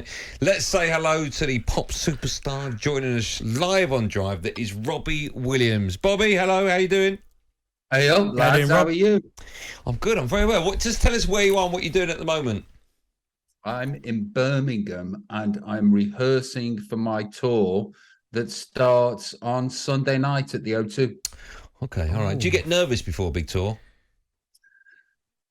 tonight. Let's say hello to the pop superstar joining us live on Drive. That is Robbie Williams. Bobby, hello. How you doing? Hey, lads. How are you? I'm good. I'm very well. Just tell us where you are and what you're doing at the moment. I'm in Birmingham and I'm rehearsing for my tour that starts on Sunday night at the O2. Okay, all right. Do you get nervous before a big tour?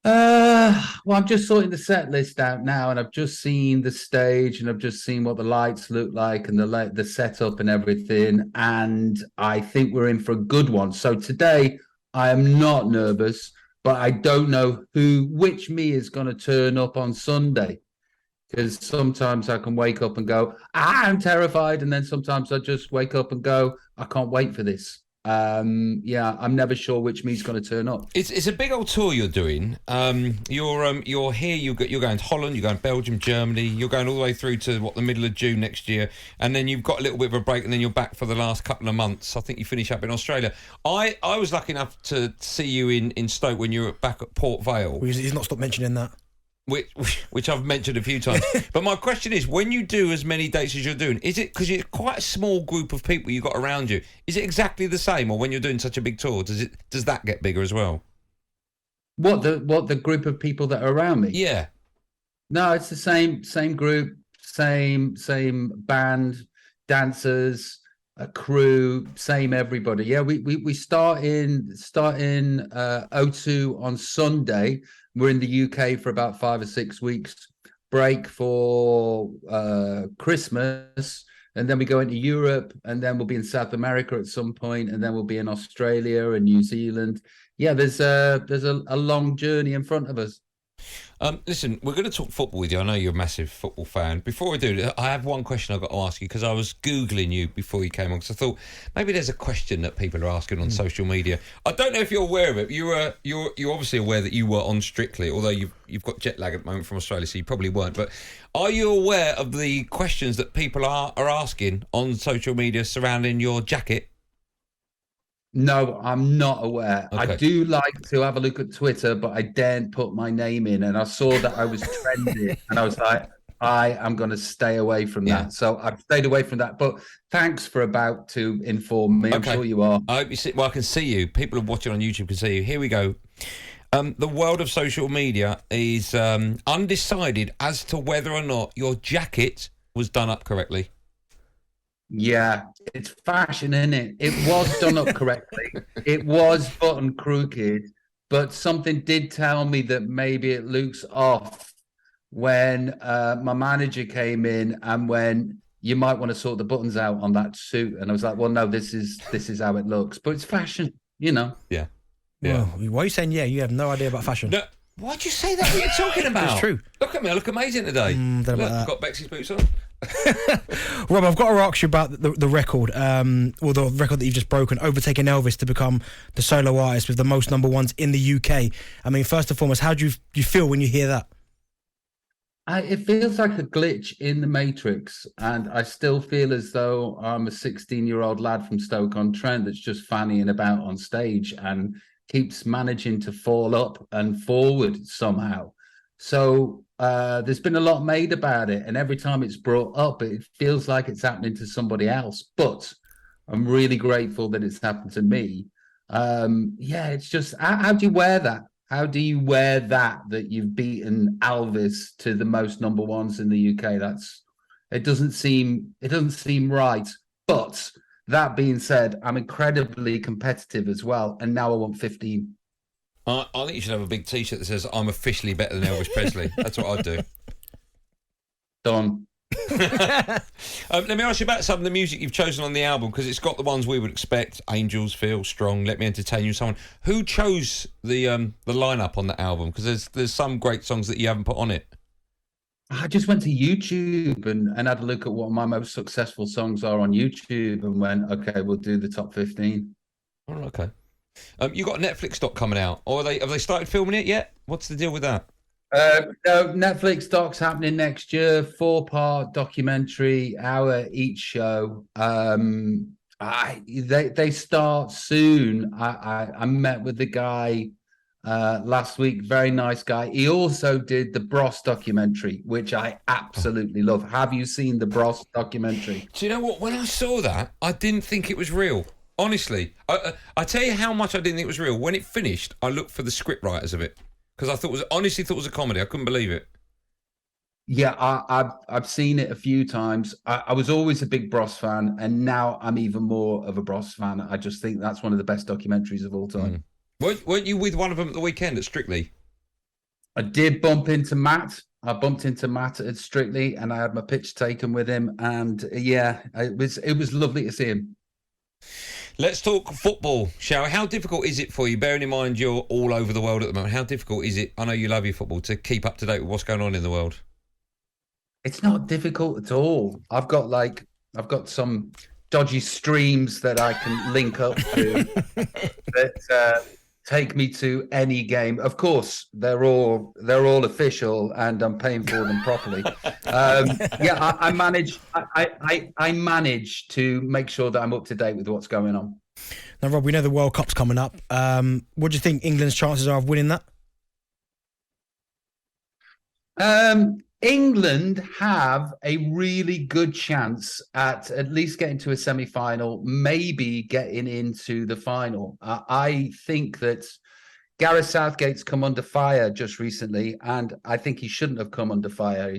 Well, I'm just sorting the set list out now, and I've just seen the stage, and I've just seen what the lights look like, and the setup and everything. And I think we're in for a good one. So today, I am not nervous, but I don't know which me is going to turn up on Sunday. Because sometimes I can wake up and go, I'm terrified, and then sometimes I just wake up and go, I can't wait for this. Yeah, I'm never sure which me's going to turn up. It's a big old tour you're doing. You're here. You're going to Holland. You're going to Belgium, Germany. You're going all the way through to the middle of June next year, and then you've got a little bit of a break, and then you're back for the last couple of months. I think you finish up in Australia. I was lucky enough to see you in Stoke when you were back at Port Vale. He's not stopped mentioning that. Which I've mentioned a few times. But my question is, when you do as many dates as you're doing, is it because it's quite a small group of people you got around you? Is it exactly the same, or when you're doing such a big tour, does that get bigger as well? What the group of people that are around me? Yeah. No, it's the same group, same band, dancers, a crew, same everybody. Yeah, we start in O2 on Sunday. We're in the UK for about 5 or 6 weeks, break for Christmas, and then we go into Europe, and then we'll be in South America at some point, and then we'll be in Australia and New Zealand. Yeah, there's a long journey in front of us. Listen, we're going to talk football with you. I know you're a massive football fan. Before we do, I have one question I've got to ask you, because I was Googling you before you came on, because I thought maybe there's a question that people are asking on social media. I don't know if you're aware of it. You're obviously aware that you were on Strictly, although you've got jet lag at the moment from Australia, so you probably weren't. But are you aware of the questions that people are asking on social media surrounding your jacket? No, I'm not aware. Okay. I do like to have a look at Twitter, but I daren't put my name in. And I saw that I was trending, and I was like, I am going to stay away from that. So I've stayed away from that. But thanks for about to inform me. I'm sure you are. I hope you see. Well, I can see you. People are watching on YouTube can see you. Here we go. The world of social media is undecided as to whether or not your jacket was done up correctly. Yeah, it's fashion, isn't it? It was done up correctly. It was button crooked, but something did tell me that maybe it looks off when my manager came in and when you might want to sort the buttons out on that suit. And I was like, well, no, this is how it looks. But it's fashion, you know. Yeah. Well, why are you saying you have no idea about fashion? No. Why'd you say that? What are you talking about? It's true. Look at me, I look amazing today. Look, I've got Bexy's boots on. Rob, I've got to ask you about the record, the record that you've just broken, overtaking Elvis to become the solo artist with the most number ones in the UK. I mean, first and foremost, how do you feel when you hear that? It feels like a glitch in the Matrix, and I still feel as though I'm a 16-year-old lad from Stoke-on-Trent that's just fannying about on stage and keeps managing to fall up and forward somehow. So there's been a lot made about it, and every time it's brought up, it feels like it's happening to somebody else. But I'm really grateful that it's happened to me. It's just, how do you wear that? How do you wear that you've beaten Elvis to the most number ones in the UK? It doesn't seem right. But that being said, I'm incredibly competitive as well, and now I want 15. I think you should have a big T-shirt that says, I'm officially better than Elvis Presley. That's what I'd do. Done. Let me ask you about some of the music you've chosen on the album, because it's got the ones we would expect: Angels, Feel, Strong, Let Me Entertain You, so on. Who chose the lineup on the album? Because there's some great songs that you haven't put on it. I just went to YouTube and had a look at what my most successful songs are on YouTube and went, okay, we'll do the top 15. Oh, okay. You got a Netflix doc coming out, or have they started filming it yet? What's the deal with that? No, Netflix doc's happening next year, 4-part documentary, hour each show. They start soon. I met with the guy last week. Very nice guy. He also did the Bros documentary, which I absolutely love. Have you seen the Bros documentary? Do you know what? When I saw that, I didn't think it was real. Honestly, I tell you how much I didn't think it was real. When it finished, I looked for the script writers of it because I honestly thought it was a comedy. I couldn't believe it. Yeah, I've seen it a few times. I was always a big Bros fan, and now I'm even more of a Bros fan. I just think that's one of the best documentaries of all time. Weren't you with one of them at the weekend at Strictly? I did bump into Matt. I bumped into Matt at Strictly, and I had my pitch taken with him. And yeah, it was lovely to see him. Let's talk football, shall we? How difficult is it for you, bearing in mind you're all over the world at the moment? How difficult is it? I know you love your football, to keep up to date with what's going on in the world. It's not difficult at all. I've got some dodgy streams that I can link up to that take me to any game. Of course, they're all official, and I'm paying for them properly. I manage to make sure that I'm up to date with what's going on. Now, Rob, we know the World Cup's coming up. What do you think England's chances are of winning that? England have a really good chance at least getting to a semi-final, maybe getting into the final. I think that Gareth Southgate's come under fire just recently, and I think he shouldn't have come under fire.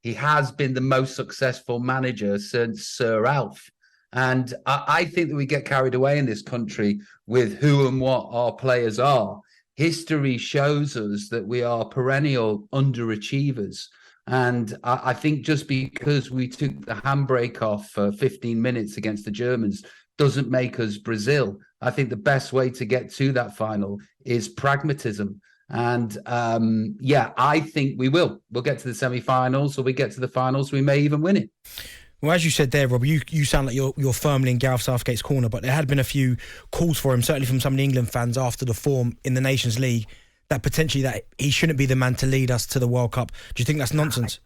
He has been the most successful manager since Sir Alf. And I think that we get carried away in this country with who and what our players are. History shows us that we are perennial underachievers. And I think just because we took the handbrake off for 15 minutes against the Germans doesn't make us Brazil. I think the best way to get to that final is pragmatism. And I think we will. We'll get to the semi-finals, or we get to the finals, we may even win it. Well, as you said there, Rob, you sound like you're firmly in Gareth Southgate's corner, but there had been a few calls for him, certainly from some of the England fans after the form in the Nations League, that potentially that he shouldn't be the man to lead us to the World Cup. Do you think that's nonsense?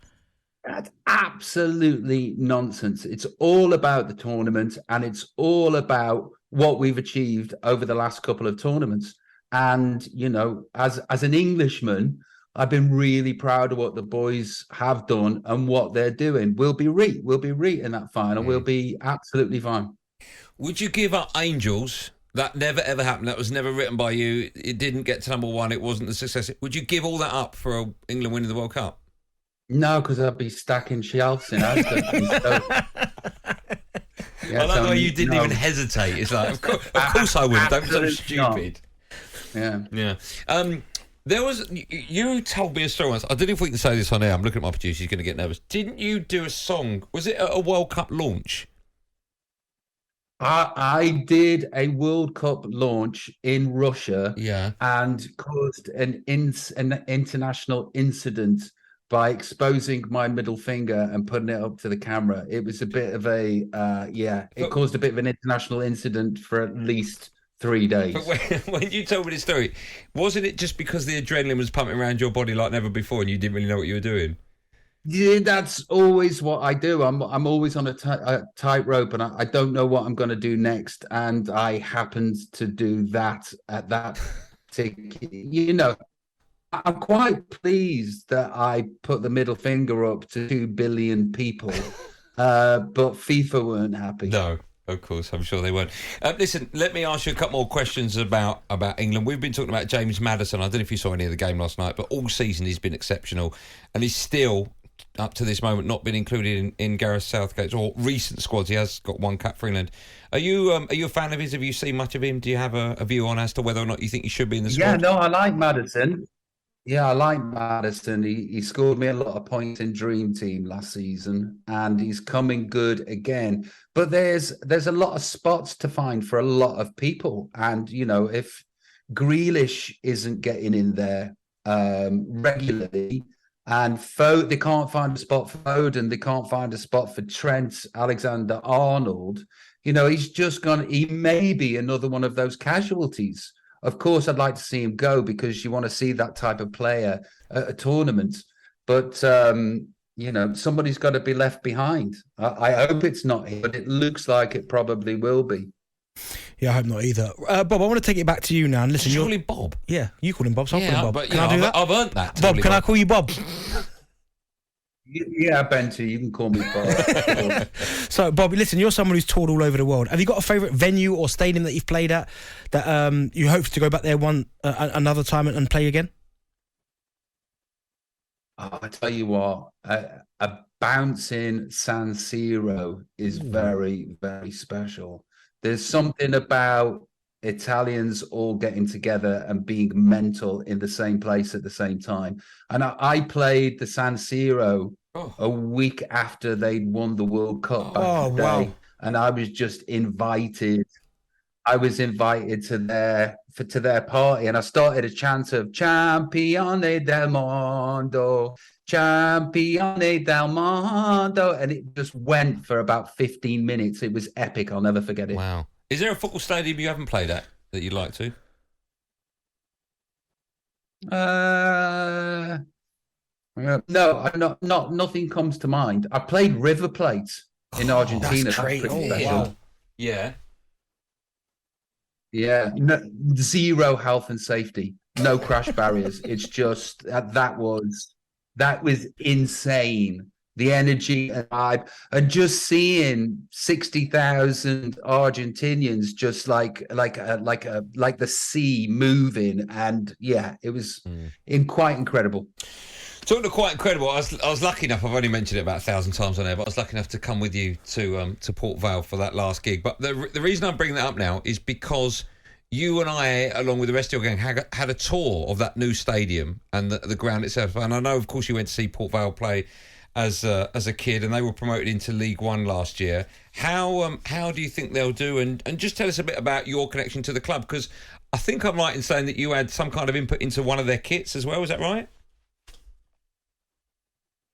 That's absolutely nonsense. It's all about the tournament, and it's all about what we've achieved over the last couple of tournaments. And, you know, as an Englishman, I've been really proud of what the boys have done and what they're doing. We'll be in that final. We'll be absolutely fine. Would you give up Angels? That never ever happened. That was never written by you. It didn't get to number one. It wasn't a success. Would you give all that up for England winning the World Cup? No, because I'd be stacking shelves in Asda. I like the way you didn't even hesitate. It's like, of course I would. Don't be so stupid. Not. Yeah. There was, you told me a story once. I don't know if we can say this on air. I'm looking at my producer. He's going to get nervous. Didn't you do a song? Was it at a World Cup launch? I did a World Cup launch in Russia, and caused an international incident by exposing my middle finger and putting it up to the camera. It was a bit of it caused a bit of an international incident for at least 3 days. But when you told me this story, wasn't it just because the adrenaline was pumping around your body like never before and you didn't really know what you were doing? Yeah, that's always what I do. I'm always on a tightrope, and I don't know what I'm going to do next. And I happened to do that at that ticket. You know, I'm quite pleased that I put the middle finger up to 2 billion people, but FIFA weren't happy. No. Of course, I'm sure they weren't. Listen, let me ask you a couple more questions about England. We've been talking about James Maddison. I don't know if you saw any of the game last night, but all season he's been exceptional, and he's still, up to this moment, not been included in Gareth Southgate's or recent squads. He has got one cap for England. Are you a fan of his? Have you seen much of him? Do you have a view on as to whether or not you think he should be in the squad? Yeah, no, I like Maddison. Yeah, I like Maddison. He scored me a lot of points in Dream Team last season, and he's coming good again. But there's a lot of spots to find for a lot of people. And, you know, if Grealish isn't getting in there regularly, and they can't find a spot for Foden, they can't find a spot for Trent Alexander-Arnold, you know, he may be another one of those casualties. Of course, I'd like to see him go because you want to see that type of player at a tournament. But, you know, somebody's got to be left behind. I hope it's not him, but it looks like it probably will be. Yeah, I hope not either. Bob, I want to take it back to you now. And listen, Call him Bob. Yeah, you call him Bob, so I'll call him Bob. But, Can I do that? I've earned that. Bob, can I call you Bob? Yeah, Benty, you can call me Bob. So, Bob, listen, you're someone who's toured all over the world. Have you got a favourite venue or stadium that you've played at that you hope to go back there another time and play again? I tell you what, a bouncing San Siro is very, very special. There's something about Italians all getting together and being mental in the same place at the same time. And I played the San Siro a week after they'd won the World Cup back in the day. Wow. And I was just invited. I was invited to their party, and I started a chant of Campione del Mondo, Campione del Mondo, and it just went for about 15 minutes. It was epic. I'll never forget it. Wow. Is there a football stadium you haven't played at that you'd like to? No, nothing comes to mind. I played River Plate in Argentina. That's great. Wow. Yeah. Yeah, no, zero health and safety, no crash barriers. It's just that was insane. The energy and vibe, and just seeing 60,000 Argentinians just like the sea moving, and yeah, it was quite incredible. Talking of quite incredible, I was lucky enough. I've only mentioned it about 1,000 times on air, but I was lucky enough to come with you to Port Vale for that last gig. But the reason I'm bringing that up now is because you and I, along with the rest of your gang, had a tour of that new stadium and the ground itself. And I know, of course, you went to see Port Vale play as a kid, and they were promoted into League One last year. How do you think they'll do? And just tell us a bit about your connection to the club, because I think I'm right in saying that you had some kind of input into one of their kits as well. Is that right?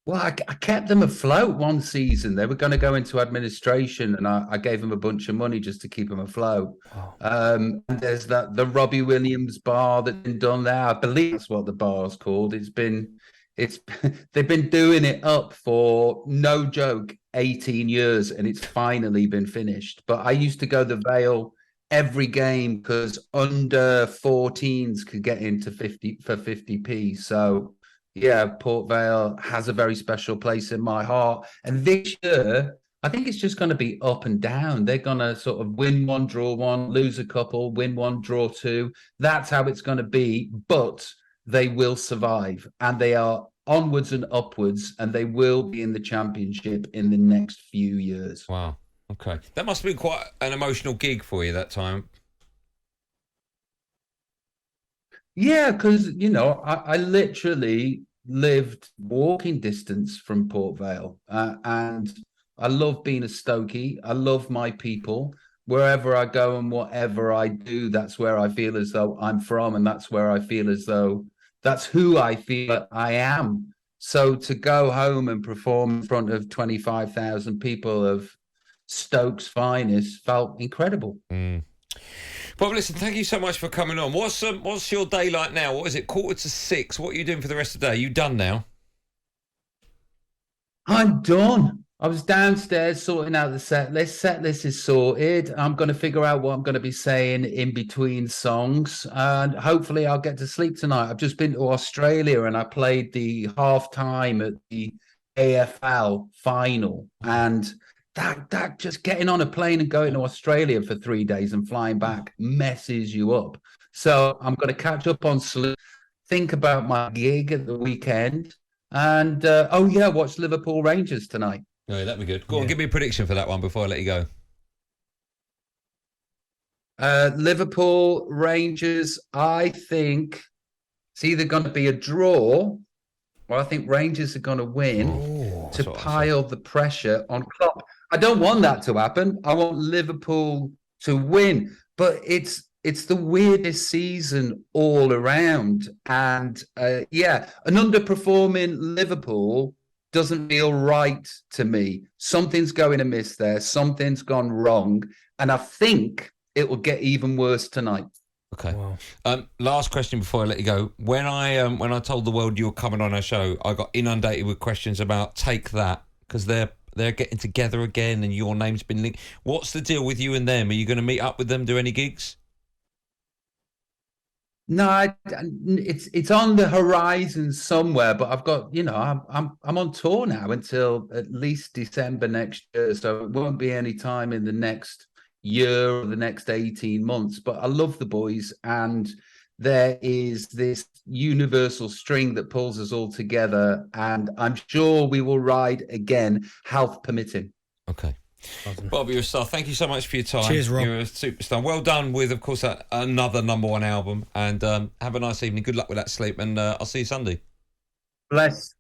Well, I kept them afloat one season. They were going to go into administration, and I gave them a bunch of money just to keep them afloat. Wow. And there's the Robbie Williams bar that's been done there. I believe that's what the bar's called. They've been doing it up for, no joke, 18 years, and it's finally been finished. But I used to go to the Vale every game because under 14s could get into 50p. So yeah, Port Vale has a very special place in my heart. And this year, I think it's just going to be up and down. They're going to sort of win one, draw one, lose a couple, win one, draw two. That's how it's going to be. But they will survive, and they are onwards and upwards, and they will be in the Championship in the next few years. Wow. Okay. That must have been quite an emotional gig for you that time. Yeah, because, I literally lived walking distance from Port Vale, and I love being a Stokey. I love my people. Wherever I go and whatever I do, that's where I feel as though I'm from, and that's where I feel as though that's who I feel I am. So to go home and perform in front of 25,000 people of Stoke's finest felt incredible. Bob, listen, thank you so much for coming on. What's your day like now? What is it, 5:45? What are you doing for the rest of the day? Are you done now? I'm done. I was downstairs sorting out the set list. Set list is sorted. I'm going to figure out what I'm going to be saying in between songs, and hopefully I'll get to sleep tonight. I've just been to Australia, and I played the half-time at the AFL final, and that just getting on a plane and going to Australia for 3 days and flying back messes you up. So I'm going to catch up on sleep, think about my gig at the weekend, and watch Liverpool Rangers tonight. Oh, that'd be good. Go on, give me a prediction for that one before I let you go. Liverpool Rangers, I think it's either going to be a draw, or I think Rangers are going to win to pile the pressure on Klopp. I don't want that to happen. I want Liverpool to win, but it's the weirdest season all around, and an underperforming Liverpool doesn't feel right to me. Something's going amiss there. Something's gone wrong, and I think it will get even worse tonight. Okay. Wow. Last question before I let you go. When I told the world you were coming on our show, I got inundated with questions about Take That, because they're they're getting together again and your name's been linked. What's the deal with you and them? Are you going to meet up with them, do any gigs? No, it's on the horizon somewhere, but I've got, I'm on tour now until at least December next year, so it won't be any time in the next year or the next 18 months. But I love the boys, and there is this universal string that pulls us all together, and I'm sure we will ride again, health permitting. Okay. Awesome. Bobby, you're a star. Thank you so much for your time. Cheers, Rob. You're a superstar. Well done with, of course, another #1 album. And have a nice evening. Good luck with that sleep. And I'll see you Sunday. Bless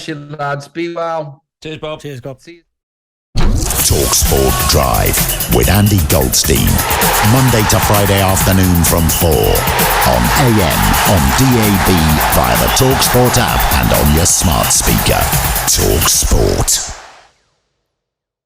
you, lads. Be well. Cheers, Bob. Cheers, Bob. See you. talkSPORT Drive with Andy Goldstein. Monday to Friday afternoon from 4 on AM, on DAB, via the talkSPORT app and on your smart speaker. talkSPORT.